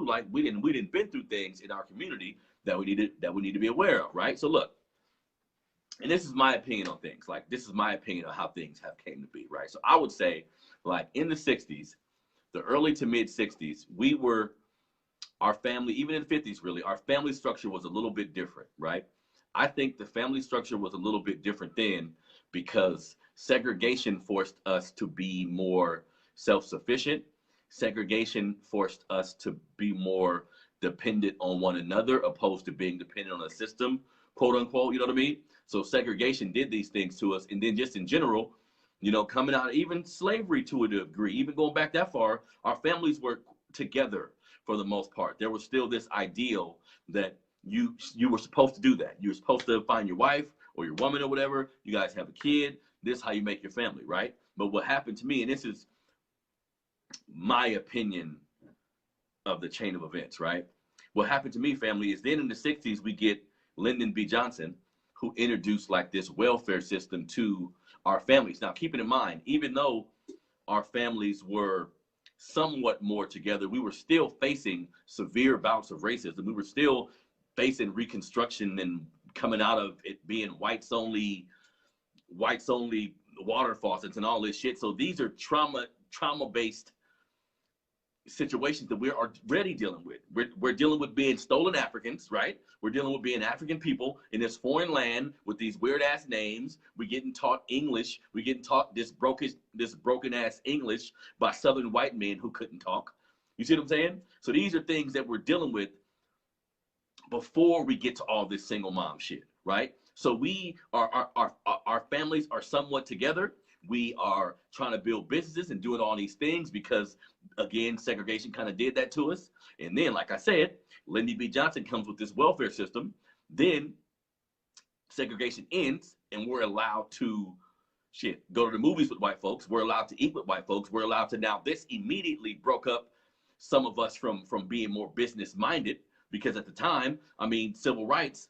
like we didn't been through things in our community that we need to be aware of, right? So look, and this is my opinion on things. Like, this is my opinion on how things have came to be, right? So I would say, like, in the 60s, the early to mid 60s, our family, even in the 50s, really, our family structure was a little bit different, right? I think the family structure was a little bit different then because segregation forced us to be more self-sufficient. Segregation forced us to be more dependent on one another opposed to being dependent on a system, quote unquote, you know what I mean? So segregation did these things to us. And then just in general, you know, coming out of even slavery to a degree, even going back that far, our families were together for the most part. There was still this ideal that you were supposed to do that. You were supposed to find your wife or your woman or whatever. You guys have a kid. This is how you make your family, right? But what happened to me, and this is my opinion of the chain of events, right? What happened to me, family, is then in the 60s, we get Lyndon B. Johnson, who introduced like this welfare system to our families. Now, keeping in mind, even though our families were somewhat more together, we were still facing severe bouts of racism. We were still facing Reconstruction and coming out of it being whites only water faucets and all this shit. So these are trauma-based situations that we're already dealing with. We're dealing with being stolen Africans, right? We're dealing with being African people in this foreign land with these weird ass names. We're getting taught English. We're getting taught this broken ass English by Southern white men who couldn't talk. You see what I'm saying? So these are things that we're dealing with before we get to all this single mom shit, right? So our families are somewhat together. We are trying to build businesses and doing all these things because, again, segregation kind of did that to us. And then, like I said, Lyndon B. Johnson comes with this welfare system. Then segregation ends and we're allowed to go to the movies with white folks. We're allowed to eat with white folks. We're allowed to now. This immediately broke up some of us from being more business minded because at the time, I mean, civil rights,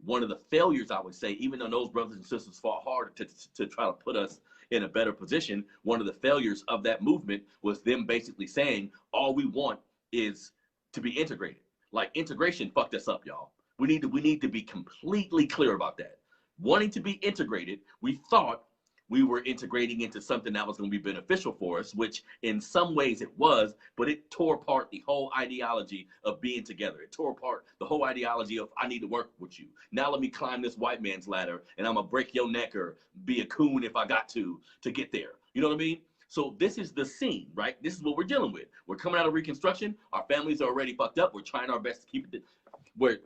one of the failures, I would say, even though those brothers and sisters fought hard to try to put us in a better position, one of the failures of that movement was them basically saying, all we want is to be integrated. Like, integration fucked us up, y'all. We need to be completely clear about that. Wanting to be integrated, we thought we were integrating into something that was going to be beneficial for us, which in some ways it was, but it tore apart the whole ideology of being together. It tore apart the whole ideology of, I need to work with you. Now let me climb this white man's ladder and I'm going to break your neck or be a coon if I got to get there. You know what I mean? So this is the scene, right? This is what we're dealing with. We're coming out of Reconstruction. Our families are already fucked up. We're trying our best to keep it. We're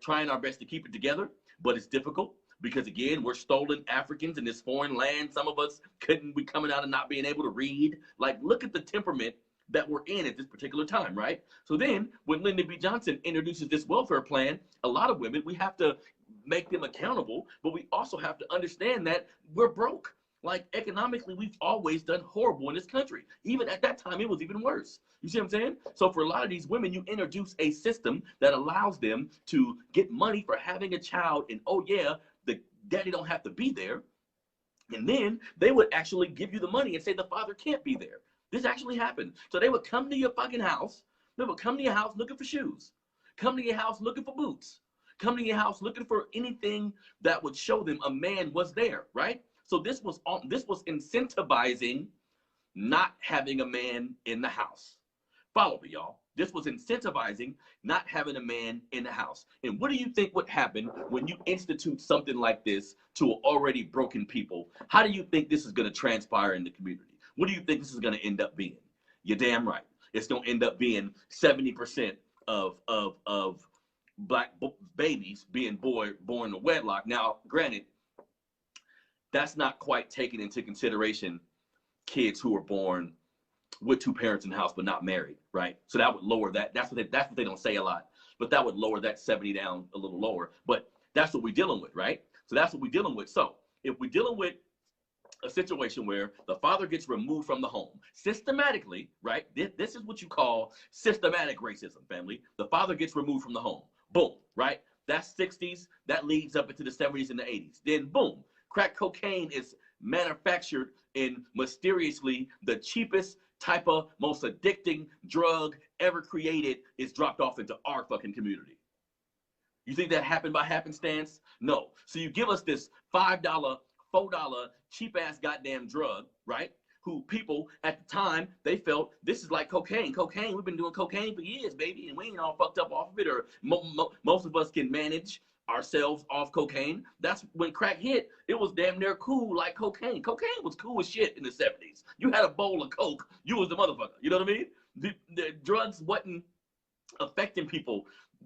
trying our best to keep it together, but it's difficult. Because again, we're stolen Africans in this foreign land. Some of us couldn't be coming out and not being able to read. Like, look at the temperament that we're in at this particular time, right? So then when Lyndon B. Johnson introduces this welfare plan, a lot of women, we have to make them accountable, but we also have to understand that we're broke. Like, economically, we've always done horrible in this country. Even at that time, it was even worse. You see what I'm saying? So for a lot of these women, you introduce a system that allows them to get money for having a child. And oh yeah, the daddy don't have to be there. And then they would actually give you the money and say the father can't be there. This actually happened. So they would come to your fucking house. They would come to your house looking for shoes. Come to your house looking for boots. Come to your house looking for anything that would show them a man was there, right? So this was incentivizing not having a man in the house. Follow me, y'all. This was incentivizing not having a man in the house. And what do you think would happen when you institute something like this to already broken people? How do you think this is going to transpire in the community? What do you think this is going to end up being? You're damn right. It's going to end up being 70% of black babies being born to wedlock. Now, granted, that's not quite taking into consideration kids who are born with two parents in the house but not married, right? So that would lower that. That's what they don't say a lot, but that would lower that 70 down a little lower. But that's what we're dealing with, right? So that's what we're dealing with. So if we're dealing with a situation where the father gets removed from the home systematically, right? This is what you call systematic racism, family. The father gets removed from the home. Boom, right? That's 60s. That leads up into the 70s and the 80s. Then boom, crack cocaine is manufactured in mysteriously the cheapest type of most addicting drug ever created is dropped off into our fucking community. You think that happened by happenstance? No. So you give us this $5, $4 cheap ass goddamn drug, right? Who people at the time, they felt this is like cocaine. Cocaine, we've been doing cocaine for years, baby, and we ain't all fucked up off of it, or most of us can manage ourselves off cocaine. That's when crack hit. It was damn near cool like cocaine. Cocaine was cool as shit in the 70s. You had a bowl of coke, you was the motherfucker. You know what I mean? The drugs wasn't affecting people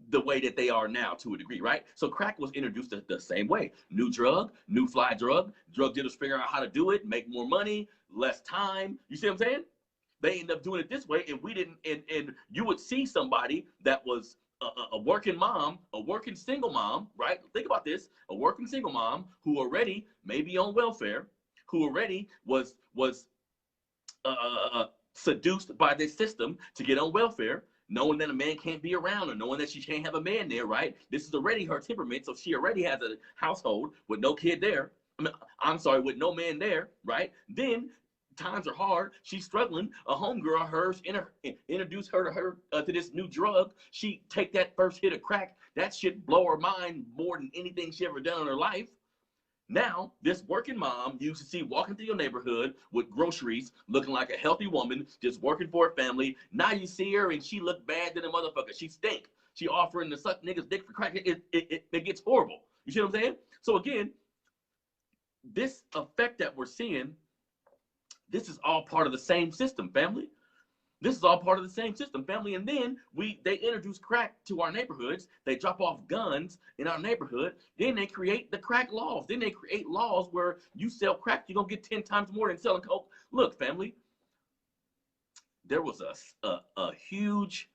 the way that they are now to a degree, right? So crack was introduced the same way. New drug, new fly drug. Drug dealers figure out how to do it, make more money, less time. You see what I'm saying? They end up doing it this way, and we didn't. And you would see somebody that was a working mom, a working single mom, right? Think about this: a working single mom who already may be on welfare, who already was seduced by this system to get on welfare, knowing that a man can't be around, or knowing that she can't have a man there, right? This is already her temperament, so she already has a household with no kid there. With no man there, right? Then times are hard. She's struggling. A homegirl of hers introduced her to this new drug. She take that first hit of crack. That shit blow her mind more than anything she ever done in her life. Now, this working mom you used to see walking through your neighborhood with groceries, looking like a healthy woman, just working for her family. Now you see her and she look bad than a motherfucker. She stink. She offering to suck niggas' dick for crack. It gets horrible. You see what I'm saying? So again, this effect that we're seeing, this is all part of the same system, family. This is all part of the same system, family. And then they introduce crack to our neighborhoods. They drop off guns in our neighborhood. Then they create the crack laws. Then they create laws where you sell crack, you're going to get 10 times more than selling coke. Look, family, there was a huge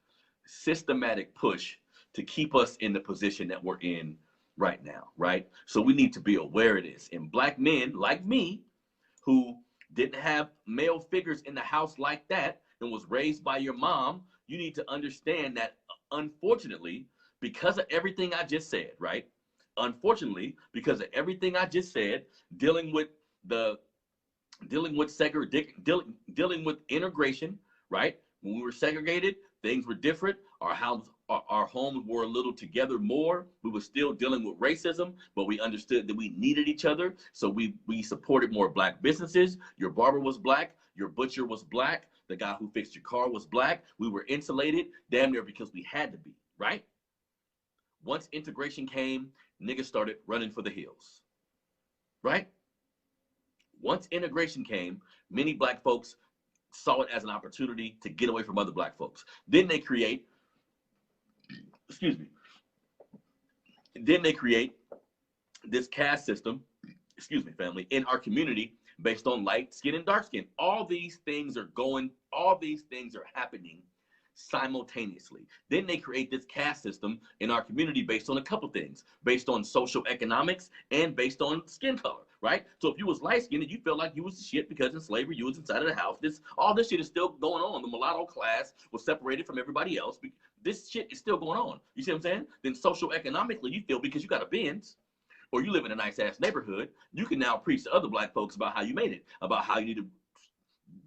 systematic push to keep us in the position that we're in right now, right? So we need to be aware of this. And black men like me, who didn't have male figures in the house like that and was raised by your mom, you need to understand that, unfortunately, because of everything I just said, right? Unfortunately, because of everything I just said, dealing with segregation, dealing with integration, right? When we were segregated, things were different. Our homes were a little together more. We were still dealing with racism, but we understood that we needed each other. So we supported more black businesses. Your barber was black. Your butcher was black. The guy who fixed your car was black. We were insulated damn near because we had to be, right? Once integration came, niggas started running for the hills, right? Once integration came, many black folks saw it as an opportunity to get away from other black folks. Then they create this caste system, family, in our community based on light skin and dark skin. All these things are happening simultaneously. Then they create this caste system in our community based on a couple things, based on social economics and based on skin color, right? So if you was light skinned, you felt like you was the shit because in slavery you was inside of the house. All this shit is still going on. The mulatto class was separated from everybody else. This shit is still going on. You see what I'm saying? Then social economically, you feel because you got a Benz or you live in a nice ass neighborhood, you can now preach to other black folks about how you made it, about how you need to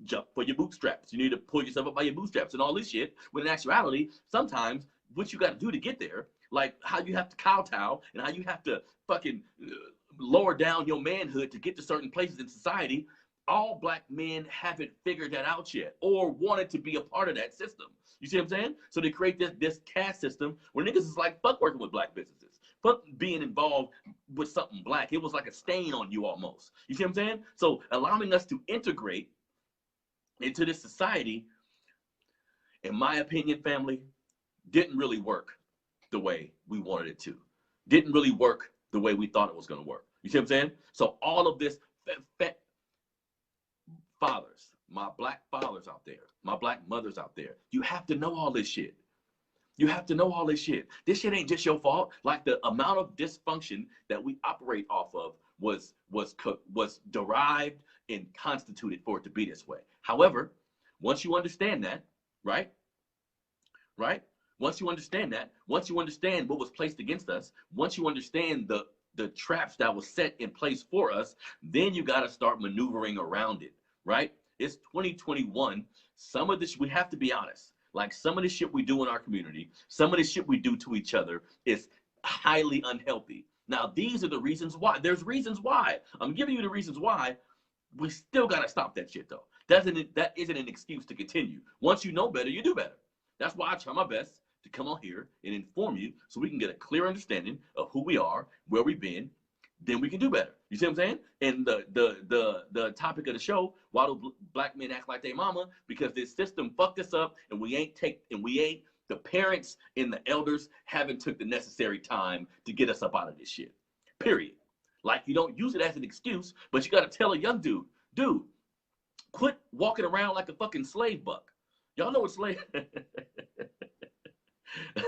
jump for your bootstraps. You need to pull yourself up by your bootstraps and all this shit. When in actuality, sometimes what you got to do to get there, like how you have to kowtow and how you have to fucking lower down your manhood to get to certain places in society, all black men haven't figured that out yet or wanted to be a part of that system. You see what I'm saying? So they create this caste system where niggas is like, fuck working with black businesses. Fuck being involved with something black. It was like a stain on you almost. You see what I'm saying? So allowing us to integrate into this society, in my opinion, family, didn't really work the way we wanted it to. Didn't really work the way we thought it was going to work. You see what I'm saying? So all of this, fathers, my black fathers out there, my black mothers out there, you have to know all this shit. You have to know all this shit. This shit ain't just your fault. Like the amount of dysfunction that we operate off of was derived and constituted for it to be this way. However, once you understand that, right? Once you understand that, once you understand what was placed against us, once you understand the traps that was set in place for us, then you got to start maneuvering around it, right? It's 2021. some of this, we have to be honest. Like some of the shit we do in our community, some of the shit we do to each other is highly unhealthy. Now, these are the reasons why. There's reasons why. I'm giving you the reasons why. We still got to stop that shit, though. That isn't an excuse to continue. Once you know better, you do better. That's why I try my best to come on here and inform you so we can get a clear understanding of who we are, where we've been, then we can do better. You see what I'm saying? And the topic of the show, why do black men act like they mama? Because this system fucked us up, and the parents and the elders haven't took the necessary time to get us up out of this shit. Period. Like, you don't use it as an excuse, but you got to tell a young dude, quit walking around like a fucking slave buck. Y'all know what slave...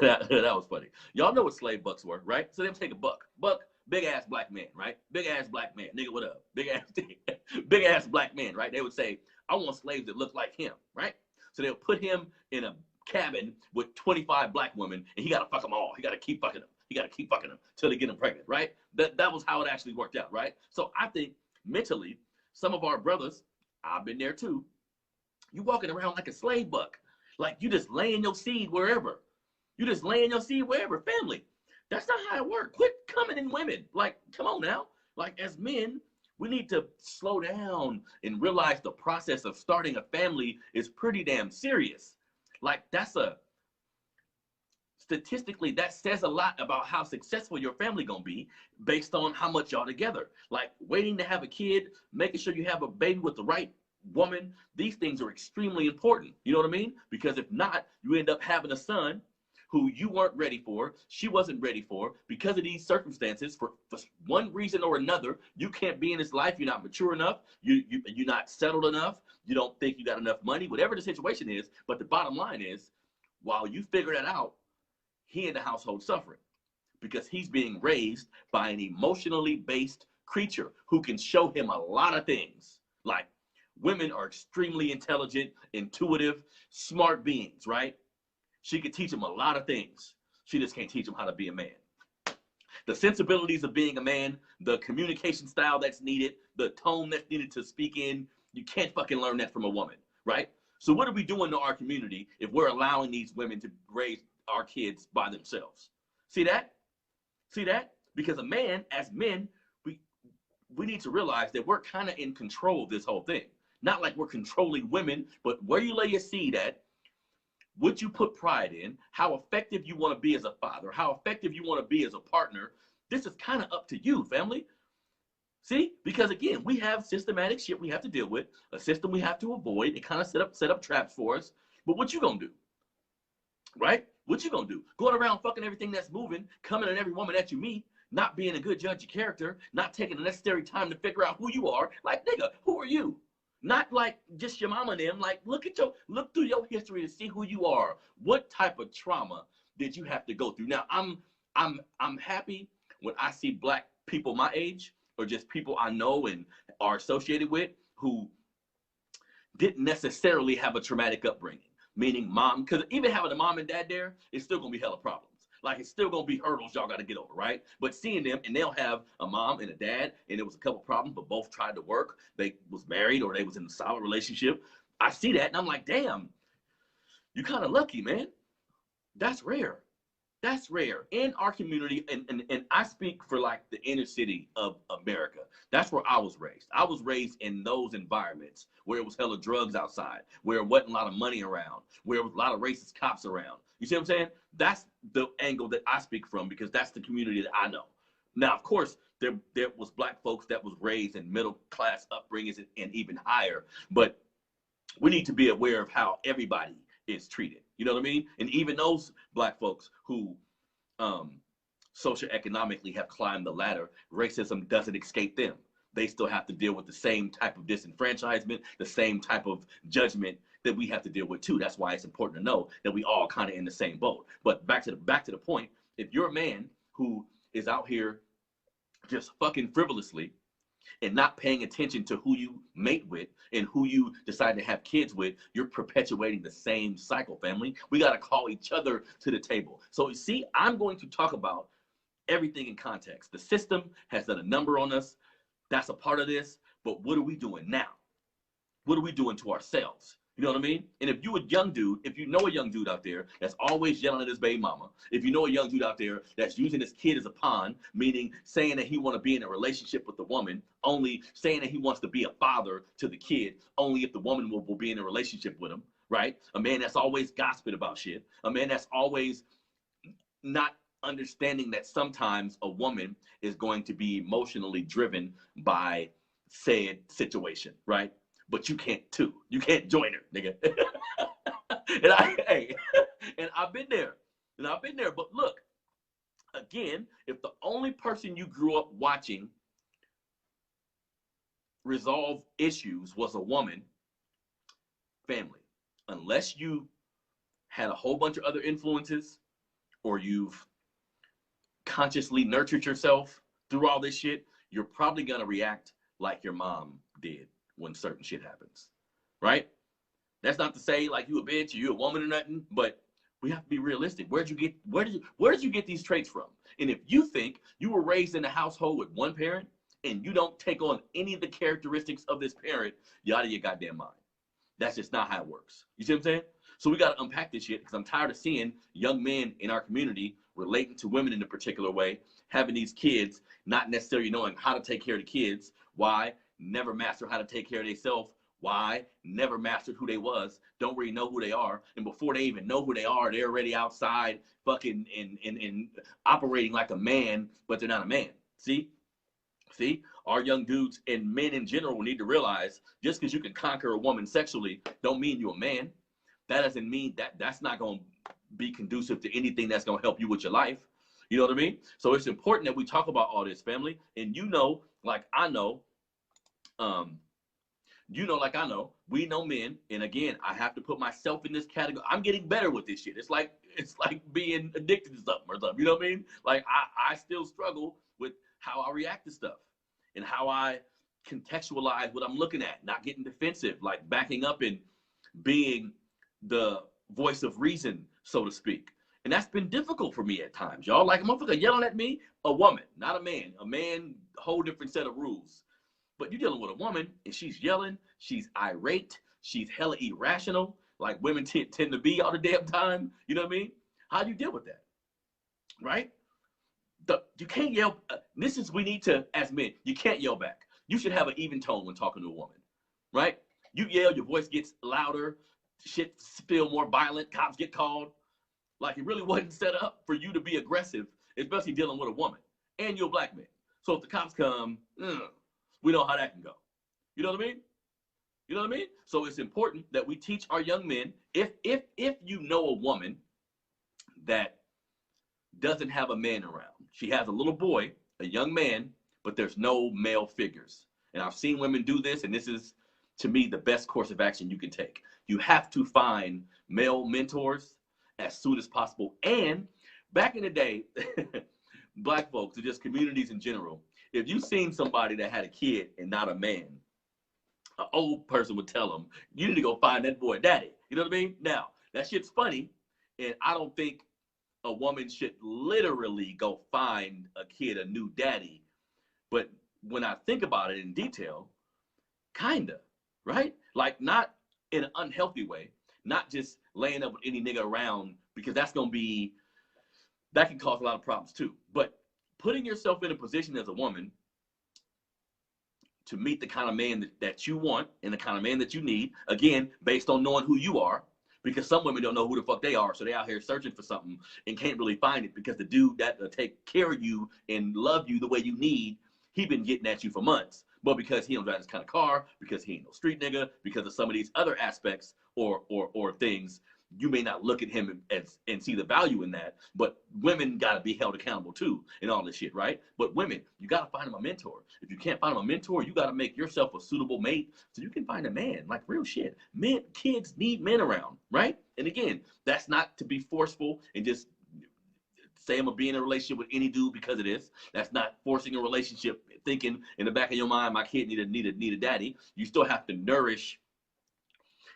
that was funny. Y'all know what slave bucks were, right? So they would take a buck, big ass black man, right? Big ass black man, nigga, what up? Big ass black man, right? They would say, I want slaves that look like him, right? So they would put him in a cabin with 25 black women, and he got to fuck them all. He got to keep fucking them. He got to keep fucking them till they get them pregnant, right? That was how it actually worked out, right? So I think mentally, some of our brothers, I've been there too, you walking around like a slave buck, like you just laying your seed wherever. You just laying your seed wherever. Family, that's not how it works. Quit coming in women. Like, come on now. Like, as men, we need to slow down and realize the process of starting a family is pretty damn serious. Like, statistically, that says a lot about how successful your family gonna be based on how much y'all together. Like, waiting to have a kid, making sure you have a baby with the right woman, these things are extremely important. You know what I mean? Because if not, you end up having a son who you weren't ready for, she wasn't ready for, because of these circumstances, for one reason or another. You can't be in his life, you're not mature enough, you're not settled enough, you don't think you got enough money, whatever the situation is. But the bottom line is, while you figure that out, he in the household suffering, because he's being raised by an emotionally based creature who can show him a lot of things. Like, women are extremely intelligent, intuitive, smart beings, right? She could teach him a lot of things. She just can't teach him how to be a man. The sensibilities of being a man, the communication style that's needed, the tone that's needed to speak in, you can't fucking learn that from a woman, right? So what are we doing to our community if we're allowing these women to raise our kids by themselves? See that? See that? Because as men, we need to realize that we're kind of in control of this whole thing. Not like we're controlling women, but where you lay your seed at, what you put pride in, how effective you want to be as a father, how effective you want to be as a partner, this is kind of up to you, family. See? Because again, we have systematic shit we have to deal with, a system we have to avoid. It kind of set up traps for us. But what you gonna do? Right? What you gonna do? Going around fucking everything that's moving, coming at every woman that you meet, not being a good judge of character, not taking the necessary time to figure out who you are. Like, nigga, who are you? Not like just your mama and them. Like, look through your history to see who you are. What type of trauma did you have to go through? Now, I'm happy when I see black people my age, or just people I know and are associated with, who didn't necessarily have a traumatic upbringing. Meaning mom, because even having a mom and dad there, it's still gonna be hella problems. Like, it's still gonna be hurdles y'all gotta get over, right? But seeing them, and they'll have a mom and a dad, and there was a couple problems, but both tried to work. They was married, or they was in a solid relationship. I see that, and I'm like, damn, you kind of lucky, man. That's rare. That's rare in our community, and I speak for like the inner city of America. That's where I was raised. I was raised in those environments where it was hella drugs outside, where it wasn't a lot of money around, where it was a lot of racist cops around. You see what I'm saying? That's the angle that I speak from, because that's the community that I know. Now, of course, there was black folks that was raised in middle class upbringings and even higher, but we need to be aware of how everybody is treated. You know what I mean? And even those black folks who socioeconomically have climbed the ladder, racism doesn't escape them. They still have to deal with the same type of disenfranchisement, the same type of judgment that we have to deal with too. That's why it's important to know that we all kind of in the same boat. But back to the point, if you're a man who is out here just fucking frivolously and not paying attention to who you mate with and who you decide to have kids with, you're perpetuating the same cycle, family. We got to call each other to the table. So you see, I'm going to talk about everything in context. The system has done a number on us. That's a part of this. But what are we doing now? What are we doing to ourselves? You know what I mean? And if you a young dude, if you know a young dude out there that's always yelling at his baby mama, if you know a young dude out there that's using his kid as a pawn, meaning saying that he want to be in a relationship with the woman, only saying that he wants to be a father to the kid, only if the woman will be in a relationship with him, right? A man that's always gossiping about shit. A man that's always not understanding that sometimes a woman is going to be emotionally driven by said situation, right? But you can't too. You can't join her, nigga. And I've been there. But look, again, if the only person you grew up watching resolve issues was a woman, family, unless you had a whole bunch of other influences or you've consciously nurtured yourself through all this shit, you're probably gonna react like your mom did when certain shit happens, right? That's not to say like you a bitch or you a woman or nothing, but we have to be realistic. Where did you get these traits from? And if you think you were raised in a household with one parent and you don't take on any of the characteristics of this parent, you're out of your goddamn mind. That's just not how it works. You see what I'm saying? So we got to unpack this shit because I'm tired of seeing young men in our community relating to women in a particular way, having these kids, not necessarily knowing how to take care of the kids. Why? Never master how to take care of themselves. Why? Never mastered who they was. Don't really know who they are. And before they even know who they are, they're already outside fucking and operating like a man, but they're not a man. See? Our young dudes and men in general need to realize just because you can conquer a woman sexually don't mean you're a man. That doesn't mean that's not going to be conducive to anything that's going to help you with your life. You know what I mean? So it's important that we talk about all this, family. And like I know, we know men. And again, I have to put myself in this category. I'm getting better with this shit. It's like being addicted to something or something. You know what I mean? Like I still struggle with how I react to stuff and how I contextualize what I'm looking at, not getting defensive, like backing up and being the voice of reason, so to speak. And that's been difficult for me at times, y'all. Like a motherfucker yelling at me, a woman, not a man. A man, whole different set of rules. But you're dealing with a woman, and she's yelling, she's irate, she's hella irrational, like women tend to be all the damn time. You know what I mean? How do you deal with that? Right? You can't yell. We need to, as men, you can't yell back. You should have an even tone when talking to a woman, right? You yell, your voice gets louder, shit feel more violent, cops get called. Like it really wasn't set up for you to be aggressive, especially dealing with a woman. And you're a black man. So if the cops come, we know how that can go. You know what I mean? You know what I mean? So it's important that we teach our young men, if you know a woman that doesn't have a man around, she has a little boy, a young man, but there's no male figures. And I've seen women do this, and this is, to me, the best course of action you can take. You have to find male mentors as soon as possible. And back in the day, black folks, or just communities in general, if you seen somebody that had a kid and not a man, an old person would tell them, you need to go find that boy daddy. You know what I mean? Now, that shit's funny, and I don't think a woman should literally go find a kid a new daddy. But when I think about it in detail, kinda, right? Like not in an unhealthy way, not just laying up with any nigga around, because that can cause a lot of problems too. But putting yourself in a position as a woman to meet the kind of man that you want and the kind of man that you need, again, based on knowing who you are, because some women don't know who the fuck they are, so they out here searching for something and can't really find it because the dude that will take care of you and love you the way you need, he been getting at you for months. But because he don't drive this kind of car, because he ain't no street nigga, because of some of these other aspects or things, you may not look at him and see the value in that. But women got to be held accountable too and all this shit, right? But women, you got to find him a mentor. If you can't find him a mentor, you got to make yourself a suitable mate so you can find a man. Like real shit. Kids need men around, right? And again, that's not to be forceful and just say I'm gonna be in a relationship with any dude because of this. That's not forcing a relationship, thinking in the back of your mind, my kid need a daddy. You still have to nourish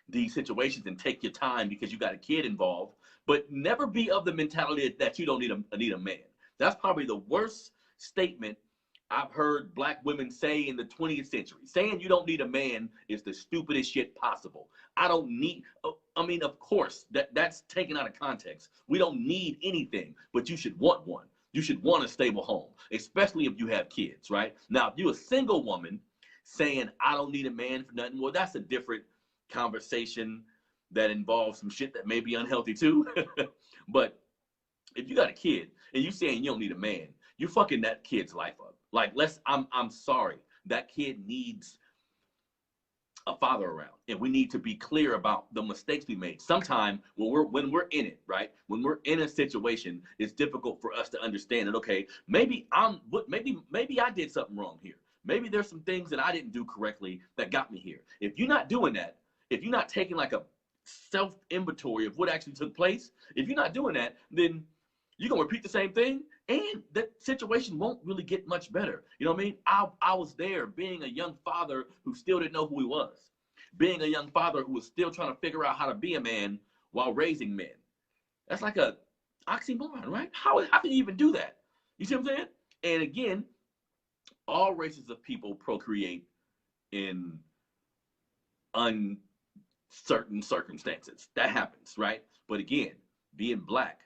these situations and take your time because you got a kid involved, but never be of the mentality that you don't need a man. That's probably the worst statement I've heard black women say in the 20th century, saying you don't need a man is the stupidest shit possible. I don't need, I mean, of course, that's taken out of context. We don't need anything, but you should want one. You should want a stable home, especially if you have kids, right? Now, if you're a single woman saying, I don't need a man for nothing, well, that's a different conversation that involves some shit that may be unhealthy too. But if you got a kid and you saying you don't need a man, you're fucking that kid's life up. Like, I'm sorry. That kid needs a father around, and we need to be clear about the mistakes we made. Sometimes when we're in it, right? When we're in a situation, it's difficult for us to understand that, okay, maybe I did something wrong here. Maybe there's some things that I didn't do correctly that got me here. If you're not doing that, if you're not taking like a self-inventory of what actually took place, if you're not doing that, then you're going to repeat the same thing, and that situation won't really get much better. You know what I mean? I was there being a young father who still didn't know who he was, being a young father who was still trying to figure out how to be a man while raising men. That's like a oxymoron, right? How can you even do that? You see what I'm saying? And again, all races of people procreate in uncertain circumstances. That happens, right? But again, being black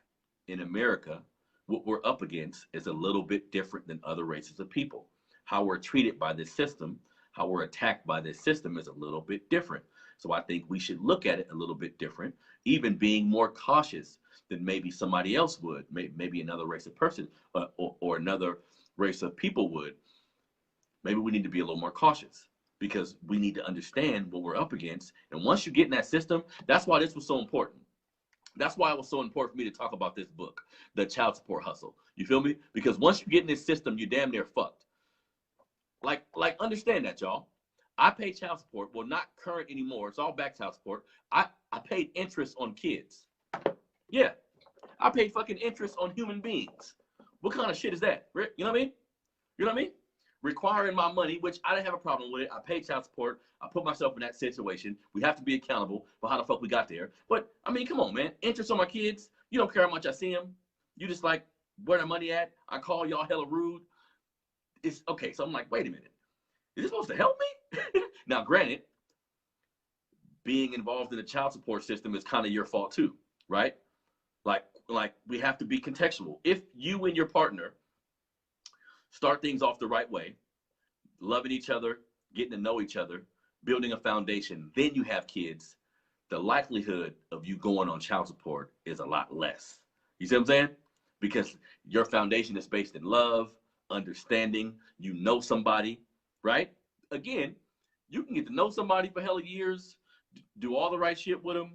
in America, what we're up against is a little bit different than other races of people. How we're treated by this system, how we're attacked by this system is a little bit different. So I think we should look at it a little bit different, even being more cautious than maybe somebody else would, maybe another race of person or another race of people would. Maybe we need to be a little more cautious because we need to understand what we're up against. And once you get in that system, that's why this was so important. That's why it was so important for me to talk about this book, The Child Support Hustle. You feel me? Because once you get in this system, you're damn near fucked. Like understand that, y'all. I pay child support. Well, not current anymore. It's all back child support. I paid interest on kids. Yeah. I paid fucking interest on human beings. What kind of shit is that? You know what I mean? You know what I mean? Requiring my money, which I didn't have a problem with it. I paid child support. I put myself in that situation. We have to be accountable for how the fuck we got there. But, I mean, come on, man. Interest on my kids. You don't care how much I see them. You just like, where the money at? I call y'all hella rude. It's okay. So I'm like, wait a minute. Is this supposed to help me? Now, granted, being involved in the child support system is kind of your fault too, right? Like we have to be contextual. If you and your partner start things off the right way, loving each other, getting to know each other, building a foundation, then you have kids, the likelihood of you going on child support is a lot less. You see what I'm saying? Because your foundation is based in love, understanding, you know somebody, right? Again, you can get to know somebody for hella years, do all the right shit with them,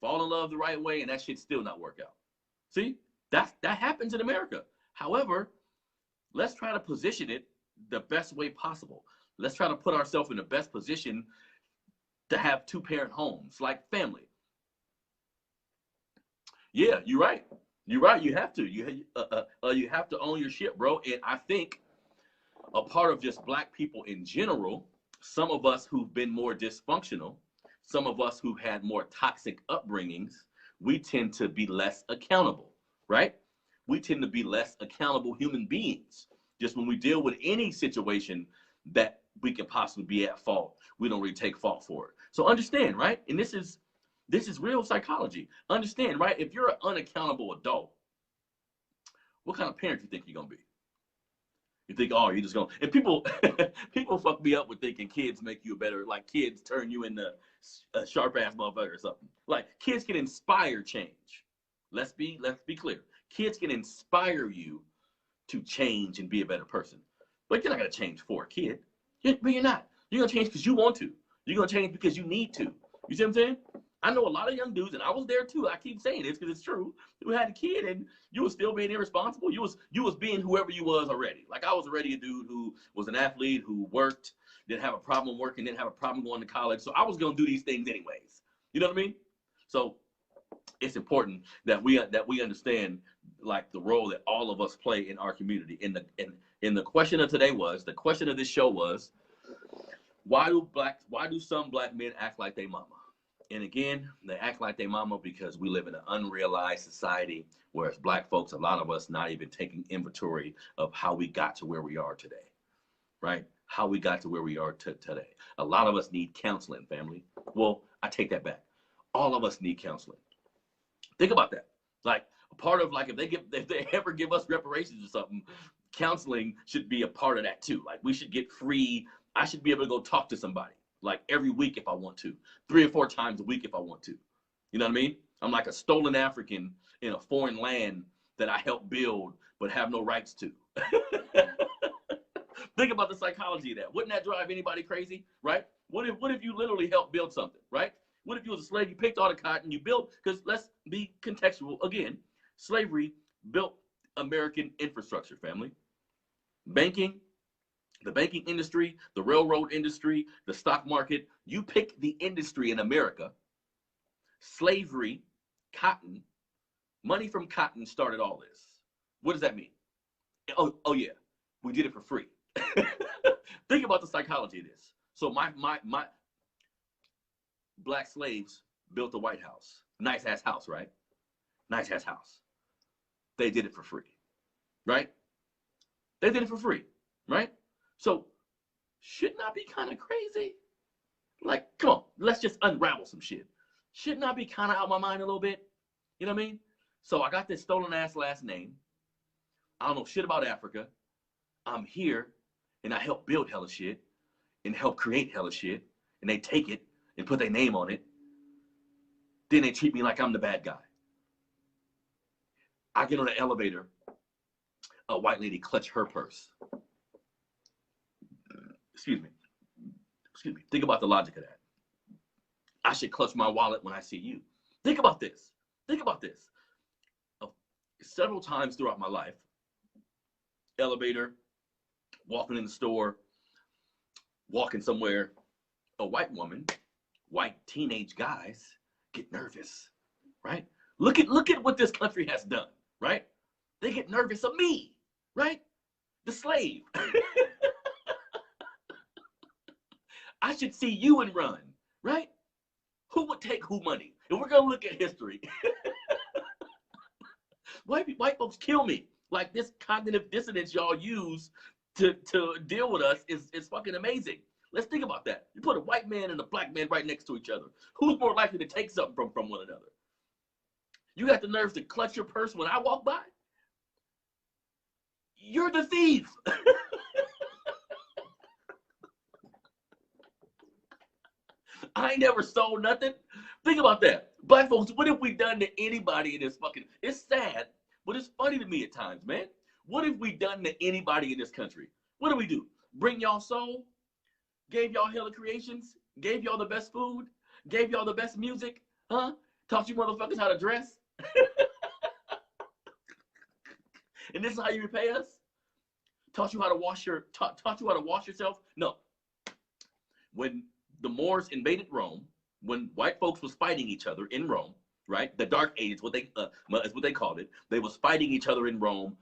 fall in love the right way, and that shit still not work out. See, that happens in America. However, let's try to position it the best way possible. Let's try to put ourselves in the best position to have two-parent homes, like family. Yeah, you're right. You're right. You have to. You have to own your shit, bro. And I think a part of just black people in general, some of us who've been more dysfunctional, some of us who've had more toxic upbringings, we tend to be less accountable, right? We tend to be less accountable human beings. Just when we deal with any situation that we can possibly be at fault, we don't really take fault for it. So understand, right? And this is real psychology. Understand, right? If you're an unaccountable adult, what kind of parent do you think you're gonna be? You think, oh, you're just gonna, and people fuck me up with thinking kids make you a better, like kids turn you into a sharp ass motherfucker or something. Like kids can inspire change. Let's be clear. Kids can inspire you to change and be a better person. But you're not gonna change for a kid. But you're not. You're gonna change because you want to. You're gonna change because you need to. You see what I'm saying? I know a lot of young dudes, and I was there too. I keep saying this because it's true. You had a kid and you was still being irresponsible. You was being whoever you was already. Like I was already a dude who was an athlete, who worked, didn't have a problem working, didn't have a problem going to college. So I was gonna do these things anyways. You know what I mean? So it's important that we understand like the role that all of us play in our community. And the question of today was, the question of this show was, why do some black men act like they mama? And again, they act like they mama because we live in an unrealized society where as black folks, a lot of us not even taking inventory of how we got to where we are today. right? How we got to where we are today. A lot of us need counseling, family. Well, I take that back. All of us need counseling. Think about that. Like a part of like if they ever give us reparations or something, counseling should be a part of that too. Like we should get free. I should be able to go talk to somebody like every week if I want to, 3 or 4 times a week if I want to. You know what I mean? I'm like a stolen African in a foreign land that I helped build but have no rights to. Think about the psychology of that. Wouldn't that drive anybody crazy, right? What if you literally helped build something, right? What if you was a slave, you picked all the cotton, you built, because let's be contextual again, slavery built American infrastructure, family. Banking, the banking industry, the railroad industry, the stock market, you pick the industry in America. Slavery, cotton, money from cotton started all this. What does that mean? Oh yeah, we did it for free. Think about the psychology of this. So my black slaves built the White House. Nice ass house, right? Nice ass house. They did it for free, right? They did it for free, right? So shouldn't I be kind of crazy? Like, come on, let's just unravel some shit. Shouldn't I be kind of out of my mind a little bit? You know what I mean? So I got this stolen ass last name. I don't know shit about Africa. I'm here and I help build hella shit and help create hella shit. And they take it and put their name on it. Then they treat me like I'm the bad guy. I get on the elevator. A white lady clutch her purse. Excuse me. Think about the logic of that. I should clutch my wallet when I see you. Think about this. Several times throughout my life, elevator, walking in the store, walking somewhere, a white woman, white teenage guys get nervous, right? Look at what this country has done, right? They get nervous of me, right? The slave. I should see you and run, right? Who would take who money? If we're gonna look at history, white folks kill me. Like this cognitive dissonance y'all use to deal with us is fucking amazing. Let's think about that. You put a white man and a black man right next to each other. Who's more likely to take something from one another? You got the nerves to clutch your purse when I walk by? You're the thief. I ain't never sold nothing. Think about that. Black folks, what have we done to anybody in this fucking... It's sad, but it's funny to me at times, man. What have we done to anybody in this country? What do we do? Bring y'all soul? Gave y'all hella creations? Gave y'all the best food? Gave y'all the best music? Huh? Taught you motherfuckers how to dress? And this is how you repay us? Taught you how to wash yourself? No. When the Moors invaded Rome, when white folks was fighting each other in Rome, right? The Dark Ages, is what they called it. They was fighting each other in Rome,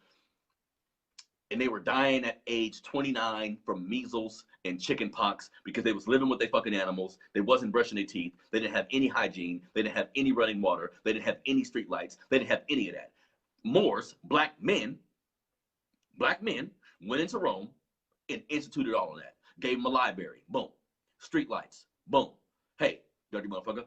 and they were dying at age 29 from measles and chicken pox because they was living with their fucking animals. They wasn't brushing their teeth. They didn't have any hygiene. They didn't have any running water. They didn't have any street lights. They didn't have any of that. Moors, black men, went into Rome and instituted all of that. Gave them a library. Boom. Street lights. Boom. Hey, dirty motherfucker,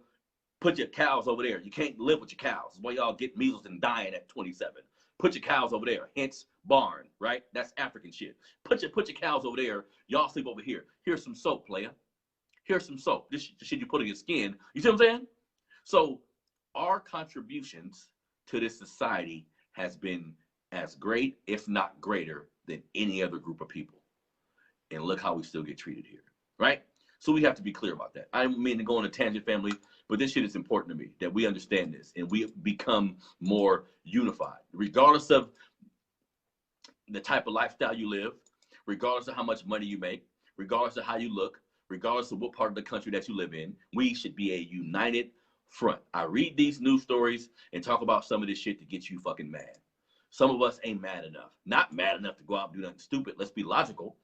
put your cows over there. You can't live with your cows. That's why y'all get measles and dying at 27. Put your cows over there. Hence barn, right? That's African shit. Put your cows over there. Y'all sleep over here. Here's some soap, player. Here's some soap. This shit you put on your skin. You see what I'm saying? So our contributions to this society has been as great, if not greater, than any other group of people. And look how we still get treated here, right? So we have to be clear about that. I don't mean to go on a tangent, family, but this shit is important to me, that we understand this and we become more unified, regardless of the type of lifestyle you live, regardless of how much money you make, regardless of how you look, regardless of what part of the country that you live in. We should be a united front. I read these news stories and talk about some of this shit to get you fucking mad. Some of us ain't mad enough. Not mad enough to go out and do nothing stupid. Let's be logical.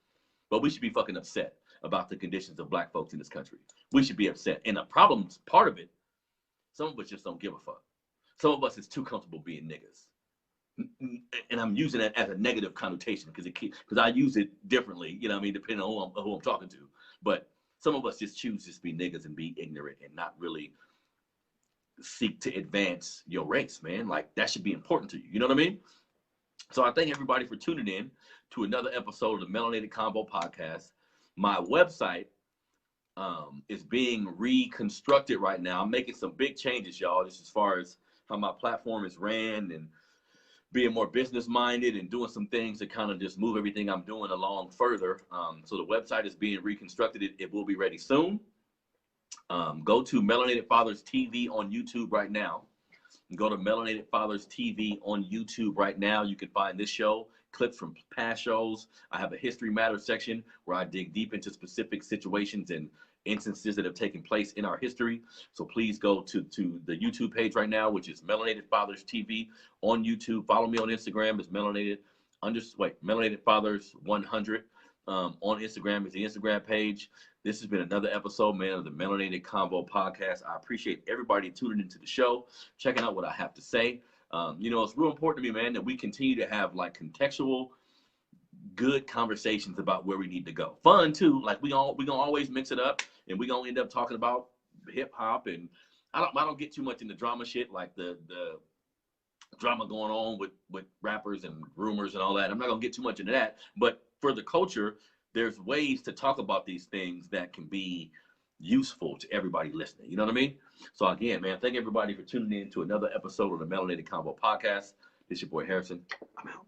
But we should be fucking upset about the conditions of black folks in this country. We should be upset. And the problem's part of it, some of us just don't give a fuck. Some of us is too comfortable being niggas. and I'm using that as a negative connotation because I use it differently, you know what I mean, depending on who I'm talking to. But some of us just choose to be niggas and be ignorant and not really seek to advance your race, man. Like, that should be important to you. You know what I mean? So I thank everybody for tuning in to another episode of the Melanated Convo podcast. My website is being reconstructed right now. I'm making some big changes, y'all, just as far as how my platform is ran and being more business minded and doing some things to kind of just move everything I'm doing along further. So the website is being reconstructed. It will be ready soon. Go to Melanated Fathers TV on YouTube right now. Go to Melanated Fathers TV on YouTube right now. You can find this show, clips from past shows. I have a History Matters section where I dig deep into specific situations and instances that have taken place in our history. So please go to the YouTube page right now, which is Melanated Fathers TV on YouTube. Follow me on Instagram. It's Melanated Fathers 100. On Instagram is the Instagram page. This has been another episode, man, of the Melanated Convo podcast. I appreciate everybody tuning into the show, checking out what I have to say. It's real important to me, man, that we continue to have like contextual, good conversations about where we need to go. Fun too, like we gonna always mix it up, and we gonna end up talking about hip hop, and I don't get too much into drama shit, like the drama going on with rappers and rumors and all that. I'm not gonna get too much into that, but for the culture, there's ways to talk about these things that can be useful to everybody listening. You know what I mean? So again, man, thank everybody for tuning in to another episode of the Melanated Convo podcast. This is your boy Harrison. I'm out.